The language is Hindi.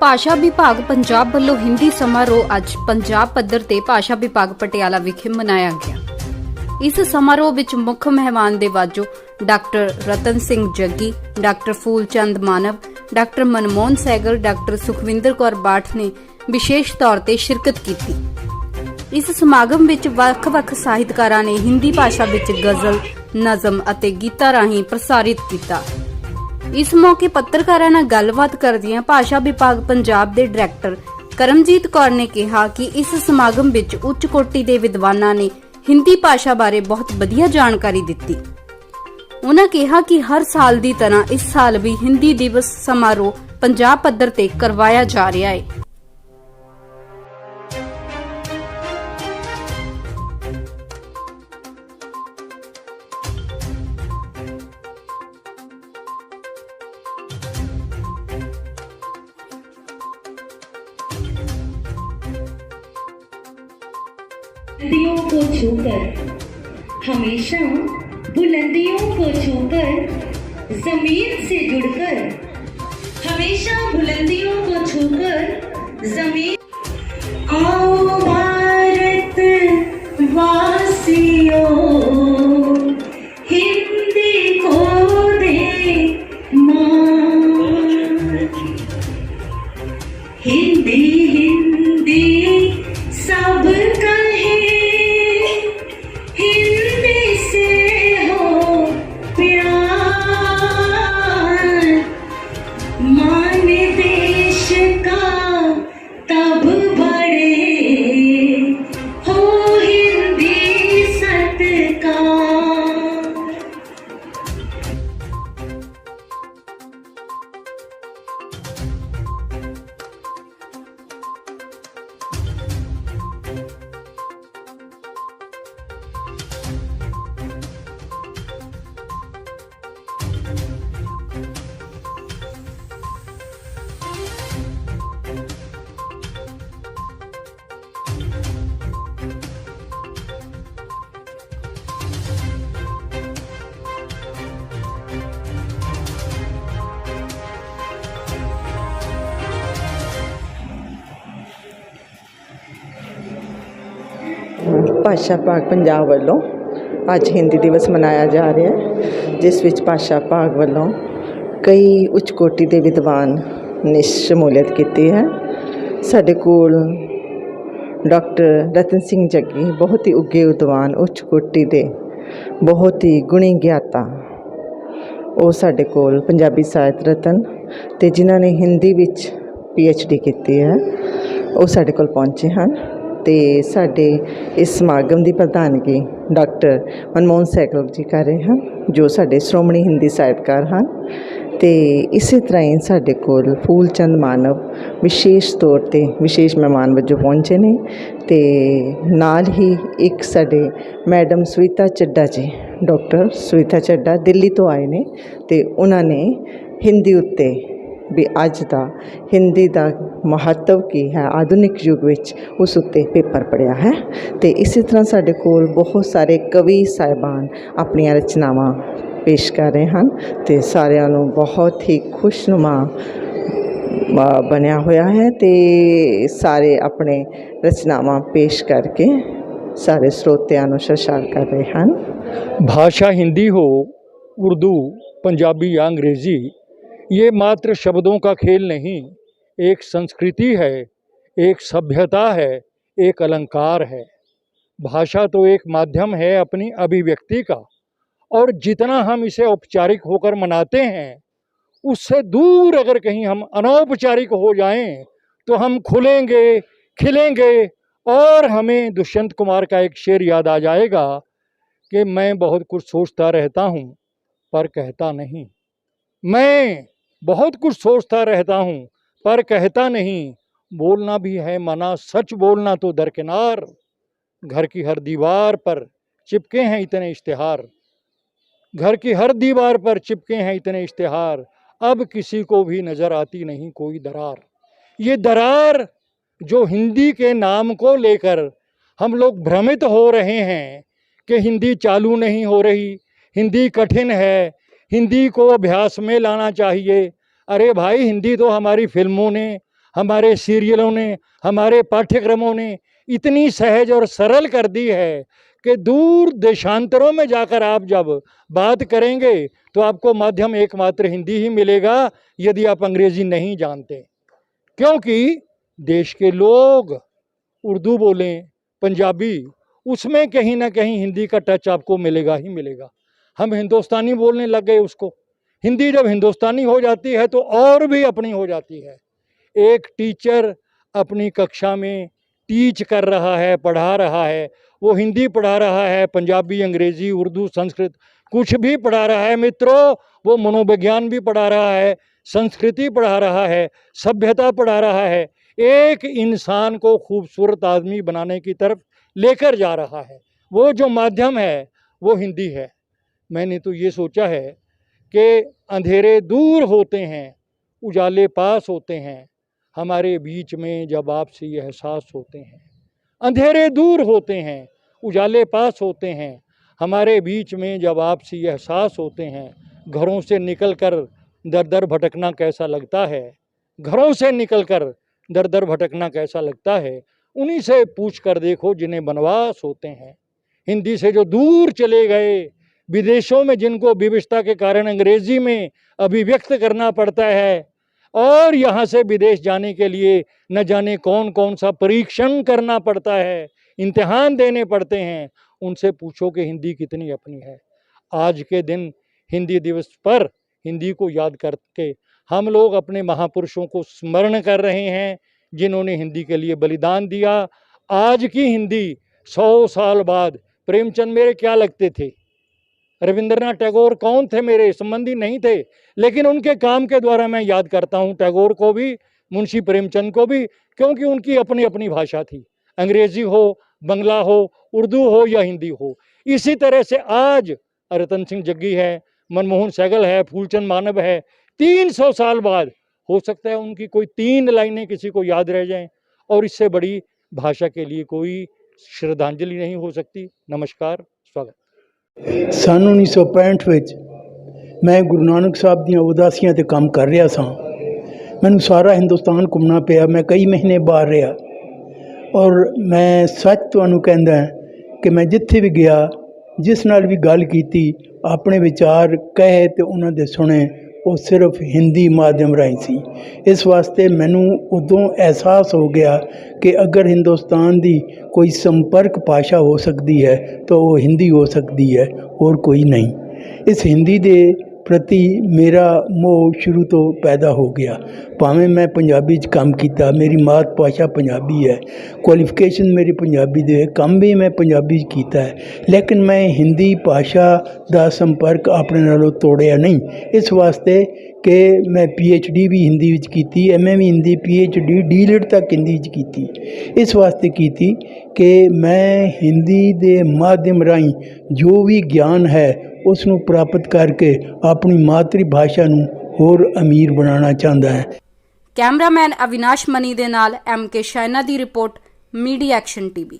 ਭਾਸ਼ਾ ਵਿਭਾਗ ਪੰਜਾਬ ਵੱਲੋਂ ਹਿੰਦੀ ਸਮਾਰੋਹ ਅੱਜ ਪੰਜਾਬ ਪੱਧਰ ਤੇ ਭਾਸ਼ਾ ਵਿਭਾਗ ਪਟਿਆਲਾ ਵਿਖੇ ਮਨਾਇਆ ਗਿਆ। ਇਸ ਸਮਾਰੋਹ ਵਿੱਚ ਮੁੱਖ ਮਹਿਮਾਨ ਦੇ ਵਜੋਂ ਡਾਕਟਰ ਰਤਨ ਸਿੰਘ ਜੱਗੀ, ਡਾਕਟਰ ਫੂਲਚੰਦ ਮਾਨਵ, ਡਾਕਟਰ ਮਨਮੋਹਨ ਸੈਗਲ, ਡਾਕਟਰ ਸੁਖਵਿੰਦਰ ਕੌਰ ਬਾਠ ਨੇ ਵਿਸ਼ੇਸ਼ ਤੌਰ ਤੇ ਸ਼ਿਰਕਤ ਕੀਤੀ। ਇਸ ਸਮਾਗਮ ਵਿੱਚ ਵੱਖ-ਵੱਖ ਸਾਹਿਤਕਾਰਾਂ ਨੇ ਹਿੰਦੀ ਭਾਸ਼ਾ ਵਿੱਚ ਗਜ਼ਲ, ਨਜ਼ਮ ਅਤੇ ਗੀਤਾਂ ਰਾਹੀਂ ਪ੍ਰਸਾਰਿਤ ਕੀਤਾ। ਇਸ ਮੌਕੇ ਪੱਤਰਕਾਰਾਂ ਨਾਲ ਗੱਲਬਾਤ ਕਰਦਿਆਂ ਭਾਸ਼ਾ ਵਿਭਾਗ ਪੰਜਾਬ ਦੇ ਡਾਇਰੈਕਟਰ ਕਰਮਜੀਤ ਕੌਰ ਨੇ ਕਿਹਾ ਕਿ ਇਸ ਸਮਾਗਮ ਵਿੱਚ ਉੱਚ ਕੋਟੀ ਦੇ ਵਿਦਵਾਨਾਂ ਨੇ ਹਿੰਦੀ ਭਾਸ਼ਾ ਬਾਰੇ ਬਹੁਤ ਵਧੀਆ ਜਾਣਕਾਰੀ ਦਿੱਤੀ। ਉਨ੍ਹਾਂ ਕਿਹਾ ਕਿ ਹਰ ਸਾਲ ਦੀ ਤਰ੍ਹਾਂ ਇਸ ਸਾਲ ਵੀ ਹਿੰਦੀ ਦਿਵਸ ਸਮਾਰੋਹ ਪੰਜਾਬ ਪੱਧਰ ਤੇ ਕਰਵਾਇਆ ਜਾ ਰਿਹਾ ਹੈ। बुलंदियों को छूकर, हमेशा बुलंदियों को छूकर, जमीन से जुड़कर, हमेशा बुलंदियों को छूकर जमीन। आओ भारत वासियों, हिंदी को दे मान। हिंदी हिंदी सब कहे, हिंदी से हो प्यार। मान देश का तब बढ़े, हो हिंदी सत्कार। ਭਾਸ਼ਾ ਵਿਭਾਗ ਪੰਜਾਬ ਵੱਲੋਂ ਅੱਜ ਹਿੰਦੀ ਦਿਵਸ ਮਨਾਇਆ ਜਾ ਰਿਹਾ ਹੈ, ਜਿਸ ਵਿੱਚ ਭਾਸ਼ਾ ਵਿਭਾਗ ਵੱਲੋਂ ਕਈ ਉੱਚ ਕੋਟੀ ਦੇ ਵਿਦਵਾਨ ਨੇ ਸ਼ਮੂਲੀਅਤ ਕੀਤੀ ਹੈ। ਸਾਡੇ ਕੋਲ ਡਾਕਟਰ ਰਤਨ ਸਿੰਘ ਜੱਗੀ ਬਹੁਤ ਹੀ ਉੱਘੇ ਵਿਦਵਾਨ, ਉੱਚ ਕੋਟੀ ਦੇ ਬਹੁਤ ਹੀ ਗੁਣੀ ਗਿਆਤਾ, ਉਹ ਸਾਡੇ ਕੋਲ ਪੰਜਾਬੀ ਸਾਹਿਤ ਰਤਨ ਅਤੇ ਜਿਨ੍ਹਾਂ ਨੇ ਹਿੰਦੀ ਵਿੱਚ PhD ਕੀਤੀ ਹੈ, ਉਹ ਸਾਡੇ ਕੋਲ ਪਹੁੰਚੇ ਹਨ। ਅਤੇ ਸਾਡੇ ਇਸ ਸਮਾਗਮ ਦੀ ਪ੍ਰਧਾਨਗੀ ਡਾਕਟਰ ਮਨਮੋਹਨ ਸੈਗਲ ਜੀ ਕਰ ਰਹੇ ਹਨ, ਜੋ ਸਾਡੇ ਸ਼੍ਰੋਮਣੀ ਹਿੰਦੀ ਸਾਹਿਤਕਾਰ ਹਨ। ਅਤੇ ਇਸੇ ਤਰ੍ਹਾਂ ਹੀ ਸਾਡੇ ਕੋਲ ਫੂਲਚੰਦ ਮਾਨਵ ਵਿਸ਼ੇਸ਼ ਤੌਰ 'ਤੇ ਵਿਸ਼ੇਸ਼ ਮਹਿਮਾਨ ਵਜੋਂ ਪਹੁੰਚੇ ਨੇ। ਅਤੇ ਨਾਲ ਹੀ ਇੱਕ ਸਾਡੇ ਮੈਡਮ ਸਵਿਤਾ ਚੱਡਾ ਜੀ, ਡਾਕਟਰ ਸਵਿਤਾ ਚੱਡਾ ਦਿੱਲੀ ਤੋਂ ਆਏ ਨੇ, ਅਤੇ ਉਹਨਾਂ ਨੇ ਹਿੰਦੀ ਉੱਤੇ ਵੀ ਅੱਜ ਦਾ ਹਿੰਦੀ ਦਾ ਮਹੱਤਵ ਕੀ ਹੈ ਆਧੁਨਿਕ ਯੁੱਗ ਵਿੱਚ, ਉਸ ਉੱਤੇ ਪੇਪਰ ਪੜ੍ਹਿਆ ਹੈ। ਅਤੇ ਇਸੇ ਤਰ੍ਹਾਂ ਸਾਡੇ ਕੋਲ ਬਹੁਤ ਸਾਰੇ ਕਵੀ ਸਾਹਿਬਾਨ ਆਪਣੀਆਂ ਰਚਨਾਵਾਂ ਪੇਸ਼ ਕਰ ਰਹੇ ਹਨ, ਅਤੇ ਸਾਰਿਆਂ ਨੂੰ ਬਹੁਤ ਹੀ ਖੁਸ਼ਨੁਮਾ ਬਣਿਆ ਹੋਇਆ ਹੈ। ਅਤੇ ਸਾਰੇ ਆਪਣੇ ਰਚਨਾਵਾਂ ਪੇਸ਼ ਕਰਕੇ ਸਾਰੇ ਸਰੋਤਿਆਂ ਨੂੰ ਸ਼ਰਸ਼ਾਰ ਕਰ ਰਹੇ ਹਨ। भाषा हिंदी हो, उर्दू, पंजाबी या अंग्रेज़ी, ये मात्र शब्दों का खेल नहीं, एक संस्कृति है, एक सभ्यता है, एक अलंकार है। भाषा तो एक माध्यम है अपनी अभिव्यक्ति का, और जितना हम इसे औपचारिक होकर मनाते हैं, उससे दूर अगर कहीं हम अनौपचारिक हो जाएं तो हम खुलेंगे, खिलेंगे, और हमें दुष्यंत कुमार का एक शेर याद आ जाएगा कि मैं बहुत कुछ सोचता रहता हूँ पर कहता नहीं। मैं बहुत कुछ सोचता रहता हूँ पर कहता नहीं, बोलना भी है मना, सच बोलना तो दरकिनार। घर की हर दीवार पर चिपके हैं इतने इश्तिहार, घर की हर दीवार पर चिपके हैं इतने इश्तिहार, अब किसी को भी नज़र आती नहीं कोई दरार। ये दरार जो हिंदी के नाम को लेकर हम लोग भ्रमित हो रहे हैं कि हिंदी चालू नहीं हो रही, हिंदी कठिन है, हिंदी को अभ्यास में लाना चाहिए। अरे भाई, हिंदी तो हमारी फिल्मों ने, हमारे सीरियलों ने, हमारे पाठ्यक्रमों ने इतनी सहज और सरल कर दी है कि दूर देशांतरों में जाकर आप जब बात करेंगे तो आपको माध्यम एकमात्र हिंदी ही मिलेगा यदि आप अंग्रेजी नहीं जानते, क्योंकि देश के लोग उर्दू बोलें, पंजाबी, उसमें कहीं ना कहीं हिंदी का टच आपको मिलेगा ही मिलेगा। हम हिंदुस्तानी बोलने लग गए उसको, हिंदी जब हिंदुस्तानी हो जाती है तो और भी अपनी हो जाती है। एक टीचर अपनी कक्षा में टीच कर रहा है, पढ़ा रहा है, वो हिंदी पढ़ा रहा है, पंजाबी, अंग्रेजी, उर्दू, संस्कृत, कुछ भी पढ़ा रहा है मित्रों, वो मनोविज्ञान भी पढ़ा रहा है, संस्कृति पढ़ा रहा है, सभ्यता पढ़ा रहा है, एक इंसान को खूबसूरत आदमी बनाने की तरफ लेकर जा रहा है। वो जो माध्यम है वो हिंदी है। मैंने तो ये सोचा है कि अंधेरे दूर होते हैं, उजाले पास होते हैं, हमारे बीच में जब आपसे ये एहसास होते हैं। अंधेरे दूर होते हैं, उजाले पास होते हैं, हमारे बीच में जब आपसे ये एहसास होते हैं। घरों से निकलकर दर दर भटकना कैसा लगता है, घरों से निकलकर दर दर भटकना कैसा लगता है, उन्हीं से पूछ कर देखो जिन्हें वनवास होते हैं। हिंदी से जो दूर चले गए, विदेशों में जिनको विवशता के कारण अंग्रेजी में अभिव्यक्त करना पड़ता है, और यहाँ से विदेश जाने के लिए न जाने कौन कौन सा परीक्षण करना पड़ता है, इम्तिहान देने पड़ते हैं, उनसे पूछो कि हिंदी कितनी अपनी है। आज के दिन हिंदी दिवस पर हिंदी को याद करके हम लोग अपने महापुरुषों को स्मरण कर रहे हैं जिन्होंने हिंदी के लिए बलिदान दिया। आज की हिंदी 100 साल बाद, प्रेमचंद मेरे क्या लगते थे, रविंद्रनाथ टैगोर कौन थे, मेरे संबंधी नहीं थे, लेकिन उनके काम के द्वारा मैं याद करता हूँ टैगोर को भी, मुंशी प्रेमचंद को भी, क्योंकि उनकी अपनी अपनी भाषा थी, अंग्रेजी हो, बंगला हो, उर्दू हो या हिंदी हो। इसी तरह से आज रतन सिंह जग्गी है, मनमोहन सहगल है, फूलचंद मानव है, 300 साल बाद हो सकता है उनकी कोई 3 लाइनें किसी को याद रह जाएं, और इससे बड़ी भाषा के लिए कोई श्रद्धांजलि नहीं हो सकती। नमस्कार, स्वागत। सन 1965 ਵਿੱਚ ਮੈਂ ਗੁਰੂ ਨਾਨਕ ਸਾਹਿਬ ਦੀਆਂ ਉਦਾਸੀਆਂ 'ਤੇ ਕੰਮ ਕਰ ਰਿਹਾ ਸਾਂ। ਮੈਨੂੰ ਸਾਰਾ ਹਿੰਦੁਸਤਾਨ ਘੁੰਮਣਾ ਪਿਆ, ਮੈਂ ਕਈ ਮਹੀਨੇ ਬਾਹਰ ਰਿਹਾ, ਔਰ ਮੈਂ ਸੱਚ ਤੁਹਾਨੂੰ ਕਹਿੰਦਾ ਕਿ ਮੈਂ ਜਿੱਥੇ ਵੀ ਗਿਆ, ਜਿਸ ਨਾਲ ਵੀ ਗੱਲ ਕੀਤੀ, ਆਪਣੇ ਵਿਚਾਰ ਕਹੇ ਤੇ ਉਹਨਾਂ ਦੇ ਸੁਣੇ, ਉਹ ਸਿਰਫ ਹਿੰਦੀ ਮਾਧਿਅਮ ਰਾਹੀਂ ਸੀ। ਇਸ ਵਾਸਤੇ ਮੈਨੂੰ ਉਦੋਂ ਅਹਿਸਾਸ ਹੋ ਗਿਆ ਕਿ ਅਗਰ ਹਿੰਦੁਸਤਾਨ ਦੀ ਕੋਈ ਸੰਪਰਕ ਭਾਸ਼ਾ ਹੋ ਸਕਦੀ ਹੈ ਤਾਂ ਉਹ ਹਿੰਦੀ ਹੋ ਸਕਦੀ ਹੈ, ਹੋਰ ਕੋਈ ਨਹੀਂ। ਇਸ ਹਿੰਦੀ ਦੇ ਪ੍ਰਤੀ ਮੇਰਾ ਮੋਹ ਸ਼ੁਰੂ ਤੋਂ ਪੈਦਾ ਹੋ ਗਿਆ। ਭਾਵੇਂ ਮੈਂ ਪੰਜਾਬੀ 'ਚ ਕੰਮ ਕੀਤਾ, ਮੇਰੀ ਮਾਤ ਭਾਸ਼ਾ ਪੰਜਾਬੀ ਹੈ, ਕੁਆਲੀਫਿਕੇਸ਼ਨ ਮੇਰੀ ਪੰਜਾਬੀ ਦੇ, ਕੰਮ ਵੀ ਮੈਂ ਪੰਜਾਬੀ 'ਚ ਕੀਤਾ ਹੈ, ਲੇਕਿਨ ਮੈਂ ਹਿੰਦੀ ਭਾਸ਼ਾ ਦਾ ਸੰਪਰਕ ਆਪਣੇ ਨਾਲੋਂ ਤੋੜਿਆ ਨਹੀਂ। ਇਸ ਵਾਸਤੇ ਕਿ ਮੈਂ PhD ਵੀ ਹਿੰਦੀ ਵਿੱਚ ਕੀਤੀ, MA ਵੀ ਹਿੰਦੀ, PhD D.Litt ਤੱਕ ਹਿੰਦੀ 'ਚ ਕੀਤੀ। ਇਸ ਵਾਸਤੇ ਕੀਤੀ ਕਿ ਮੈਂ ਹਿੰਦੀ ਦੇ ਮਾਧਿਅਮ ਰਾਹੀਂ ਜੋ ਵੀ ਗਿਆਨ ਹੈ ਉਸ ਨੂੰ ਪ੍ਰਾਪਤ ਕਰਕੇ ਆਪਣੀ ਮਾਤਰੀ ਭਾਸ਼ਾ ਨੂੰ ਹੋਰ ਅਮੀਰ ਬਣਾਉਣਾ ਚਾਹੁੰਦਾ ਹੈ। ਕੈਮਰਾਮੈਨ ਅਵਿਨਾਸ਼ ਮਨੀ ਦੇ ਨਾਲ MK ਸ਼ਾਇਨਾ ਦੀ ਰਿਪੋਰਟ, ਮੀਡੀਆ ਐਕਸ਼ਨ TV।